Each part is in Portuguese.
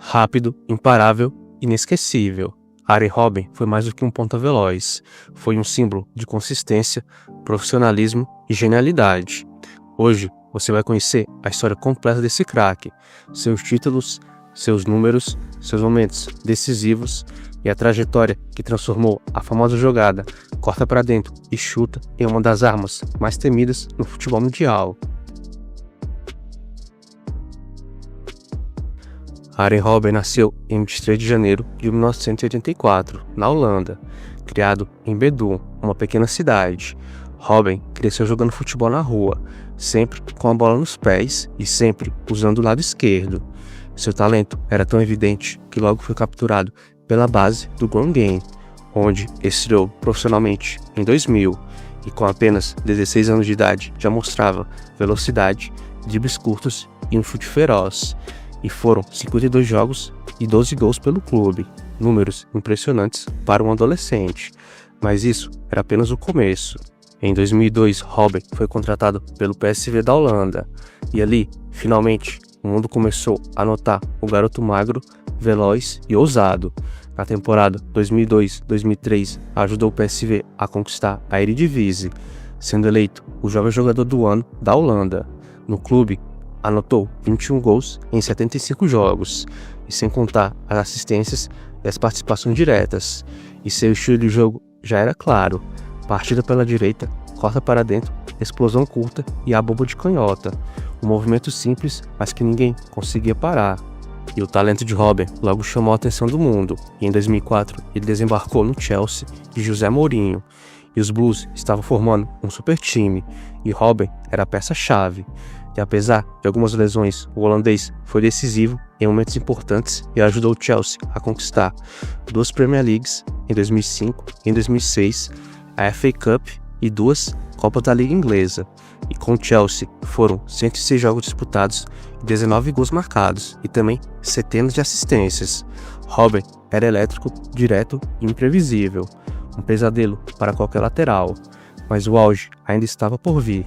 Rápido, imparável, inesquecível. Arjen Robben foi mais do que um ponta veloz. Foi um símbolo de consistência, profissionalismo e genialidade. Hoje, você vai conhecer a história completa desse craque, seus títulos, seus números, seus momentos decisivos e a trajetória que transformou a famosa jogada corta para dentro e chuta em uma das armas mais temidas no futebol mundial. Arjen Robben nasceu em 23 de janeiro de 1984, na Holanda, criado em Bedum, uma pequena cidade. Robben cresceu jogando futebol na rua, sempre com a bola nos pés e sempre usando o lado esquerdo. Seu talento era tão evidente que logo foi capturado pela base do Groningen, onde estreou profissionalmente em 2000 e com apenas 16 anos de idade já mostrava velocidade, dribles curtos e um chute feroz. E foram 52 jogos e 12 gols pelo clube, números impressionantes para um adolescente, mas isso era apenas o começo. Em 2002, Robben foi contratado pelo PSV da Holanda, e ali, finalmente, o mundo começou a notar o garoto magro, veloz e ousado. Na temporada 2002-2003, ajudou o PSV a conquistar a Eredivisie, sendo eleito o jovem jogador do ano da Holanda. No clube, anotou 21 gols em 75 jogos, e sem contar as assistências e as participações diretas. E seu estilo de jogo já era claro: partida pela direita, corta para dentro, explosão curta e a bomba de canhota. Um movimento simples, mas que ninguém conseguia parar. E o talento de Robben logo chamou a atenção do mundo, e em 2004 ele desembarcou no Chelsea de José Mourinho. E os Blues estavam formando um super time, e Robben era a peça-chave. E apesar de algumas lesões, o holandês foi decisivo em momentos importantes e ajudou o Chelsea a conquistar 2 Premier Leagues em 2005 e em 2006, a FA Cup e 2 Copas da Liga Inglesa. E com o Chelsea foram 106 jogos disputados e 19 gols marcados e também centenas de assistências. Robben era elétrico, direto e imprevisível, um pesadelo para qualquer lateral, mas o auge ainda estava por vir.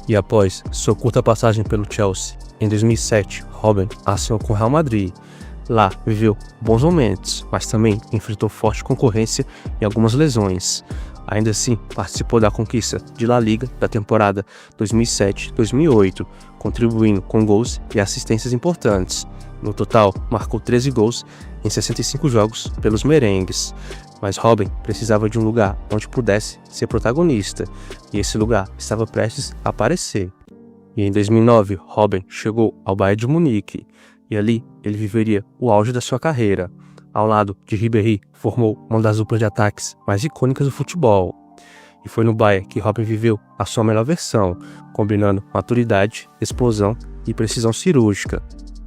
E após sua curta passagem pelo Chelsea, em 2007, Robben assinou com o Real Madrid. Lá viveu bons momentos, mas também enfrentou forte concorrência e algumas lesões. Ainda assim, participou da conquista de La Liga da temporada 2007-2008, contribuindo com gols e assistências importantes. No total, marcou 13 gols em 65 jogos pelos merengues. Mas Robben precisava de um lugar onde pudesse ser protagonista, e esse lugar estava prestes a aparecer. E em 2009, Robben chegou ao Bayern de Munique, e ali ele viveria o auge da sua carreira. Ao lado de Ribéry, formou uma das duplas de ataques mais icônicas do futebol. E foi no Bayern que Robben viveu a sua melhor versão, combinando maturidade, explosão e precisão cirúrgica.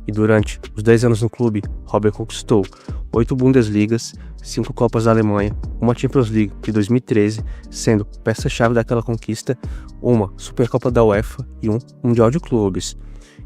E durante os 10 anos no clube, Robben conquistou 8 Bundesligas, 5 Copas da Alemanha, uma Champions League de 2013, sendo peça-chave daquela conquista, uma Supercopa da UEFA e um Mundial de Clubes.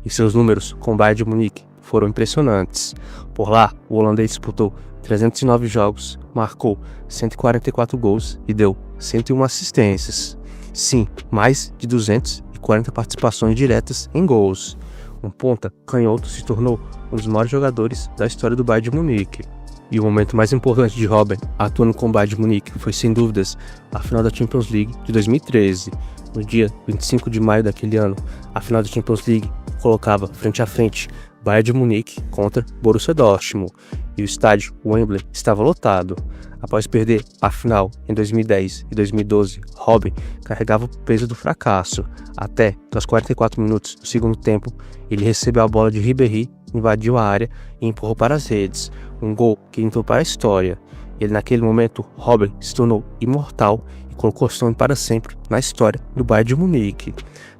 E seus números com o Bayern de Munique foram impressionantes. Por lá, o holandês disputou 309 jogos, marcou 144 gols e deu 101 assistências. Sim, mais de 240 participações diretas em gols. Um ponta canhoto se tornou um dos maiores jogadores da história do Bayern de Munique. E o momento mais importante de Robben atuando com o Bayern de Munique foi, sem dúvidas, a final da Champions League de 2013. No dia 25 de maio daquele ano, a final da Champions League colocava frente a frente Bayern de Munique contra Borussia Dortmund, e o estádio Wembley estava lotado. Após perder a final em 2010 e 2012, Robben carregava o peso do fracasso, até que aos 44 minutos do segundo tempo, ele recebeu a bola de Ribéry, invadiu a área e empurrou para as redes, um gol que entrou para a história. Ele, naquele momento, Robben se tornou imortal e colocou seu nome para sempre na história do Bayern de Munique.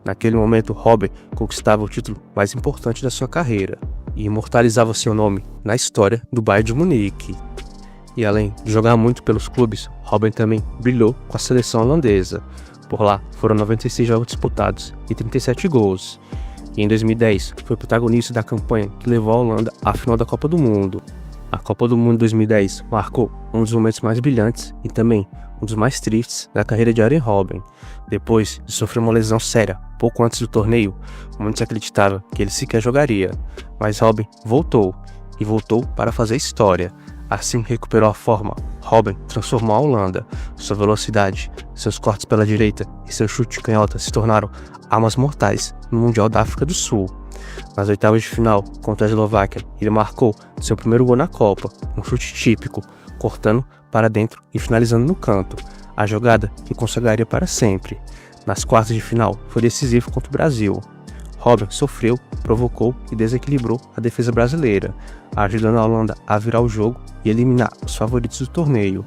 Naquele momento, Robben conquistava o título mais importante da sua carreira e imortalizava seu nome na história do Bayern de Munique. E além de jogar muito pelos clubes, Robben também brilhou com a seleção holandesa. Por lá, foram 96 jogos disputados e 37 gols. E em 2010, foi protagonista da campanha que levou a Holanda à final da Copa do Mundo. A Copa do Mundo 2010 marcou um dos momentos mais brilhantes e também um dos mais tristes da carreira de Arjen Robben. Depois de sofrer uma lesão séria pouco antes do torneio, muito se acreditava que ele sequer jogaria. Mas Robben voltou e voltou para fazer história. Assim que recuperou a forma, Robben transformou a Holanda. Sua velocidade, seus cortes pela direita e seu chute de canhota se tornaram armas mortais no Mundial da África do Sul. Nas oitavas de final, contra a Eslováquia, ele marcou seu primeiro gol na Copa, um chute típico, cortando para dentro e finalizando no canto, a jogada que consagraria para sempre. Nas quartas de final, foi decisivo contra o Brasil. Robben sofreu, provocou e desequilibrou a defesa brasileira, ajudando a Holanda a virar o jogo e eliminar os favoritos do torneio.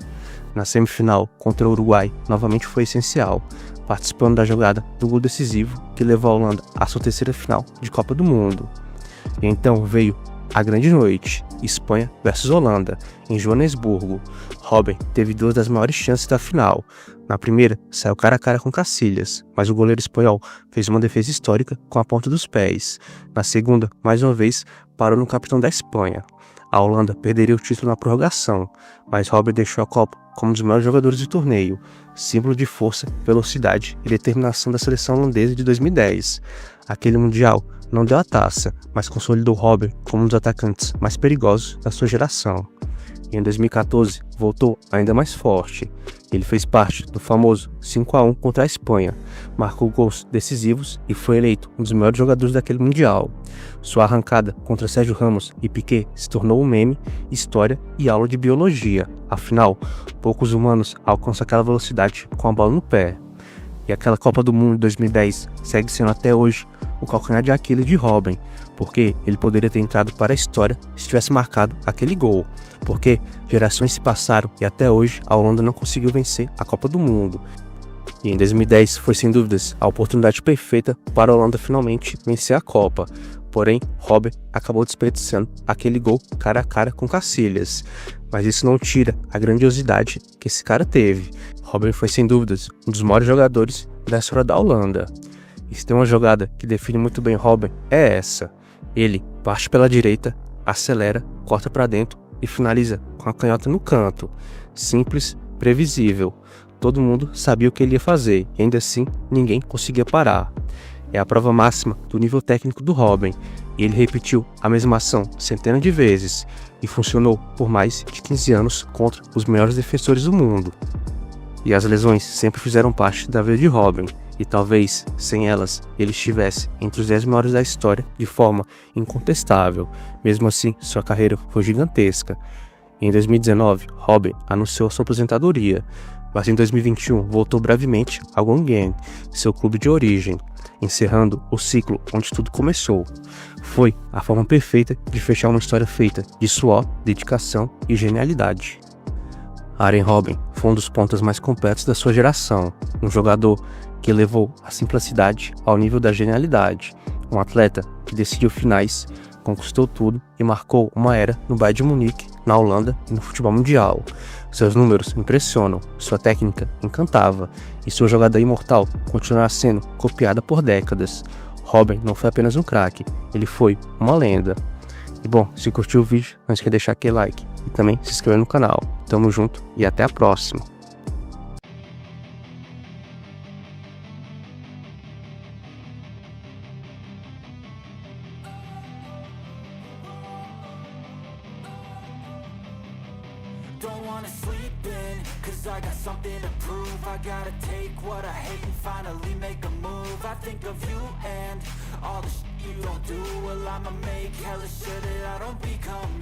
Na semifinal, contra o Uruguai, novamente foi essencial, participando da jogada do gol decisivo que levou a Holanda à sua terceira final de Copa do Mundo. E então veio a grande noite, Espanha versus Holanda, em Joanesburgo. Robben teve duas das maiores chances da final. Na primeira, saiu cara a cara com Casillas, mas o goleiro espanhol fez uma defesa histórica com a ponta dos pés. Na segunda, mais uma vez, parou no capitão da Espanha. A Holanda perderia o título na prorrogação, mas Robben deixou a Copa como um dos maiores jogadores do torneio, símbolo de força, velocidade e determinação da seleção holandesa de 2010. Aquele Mundial não deu a taça, mas consolidou Robben como um dos atacantes mais perigosos da sua geração. E em 2014 voltou ainda mais forte. Ele fez parte do famoso 5-1 contra a Espanha, marcou gols decisivos e foi eleito um dos melhores jogadores daquele Mundial. Sua arrancada contra Sérgio Ramos e Piqué se tornou um meme, história e aula de biologia. Afinal, poucos humanos alcançam aquela velocidade com a bola no pé. E aquela Copa do Mundo de 2010 segue sendo até hoje o calcanhar de Aquiles de Robben, porque ele poderia ter entrado para a história se tivesse marcado aquele gol, porque gerações se passaram e até hoje a Holanda não conseguiu vencer a Copa do Mundo. E em 2010 foi sem dúvidas a oportunidade perfeita para a Holanda finalmente vencer a Copa. Porém, Robben acabou desperdiçando aquele gol cara a cara com Casillas. Mas isso não tira a grandiosidade que esse cara teve. Robben foi sem dúvidas um dos maiores jogadores da história da Holanda. E se tem uma jogada que define muito bem Robben, é essa. Ele parte pela direita, acelera, corta para dentro e finaliza com a canhota no canto. Simples, previsível. Todo mundo sabia o que ele ia fazer e ainda assim ninguém conseguia parar. É a prova máxima do nível técnico do Robben, e ele repetiu a mesma ação centenas de vezes e funcionou por mais de 15 anos contra os melhores defensores do mundo. E as lesões sempre fizeram parte da vida de Robben, e talvez sem elas ele estivesse entre os 10 maiores da história de forma incontestável. Mesmo assim, sua carreira foi gigantesca. Em 2019, Robben anunciou sua aposentadoria, mas em 2021 voltou brevemente ao Guangzhou, seu clube de origem, encerrando o ciclo onde tudo começou. Foi a forma perfeita de fechar uma história feita de suor, dedicação e genialidade. Arjen Robben foi um dos pontas mais completos da sua geração, um jogador que levou a simplicidade ao nível da genialidade, um atleta que decidiu finais, conquistou tudo e marcou uma era no Bayern de Munique, na Holanda e no futebol mundial. Seus números impressionam, sua técnica encantava e sua jogada imortal continuará sendo copiada por décadas. Robben não foi apenas um craque, ele foi uma lenda. E bom, se curtiu o vídeo, não esqueça de deixar aquele like e também se inscrever no canal. Tamo junto e até a próxima. Don't wanna sleep in, cause I got something to prove. I gotta take what I hate and finally make a move. I think of you and all the shit you don't do. Well, I'ma make hella sure that I don't become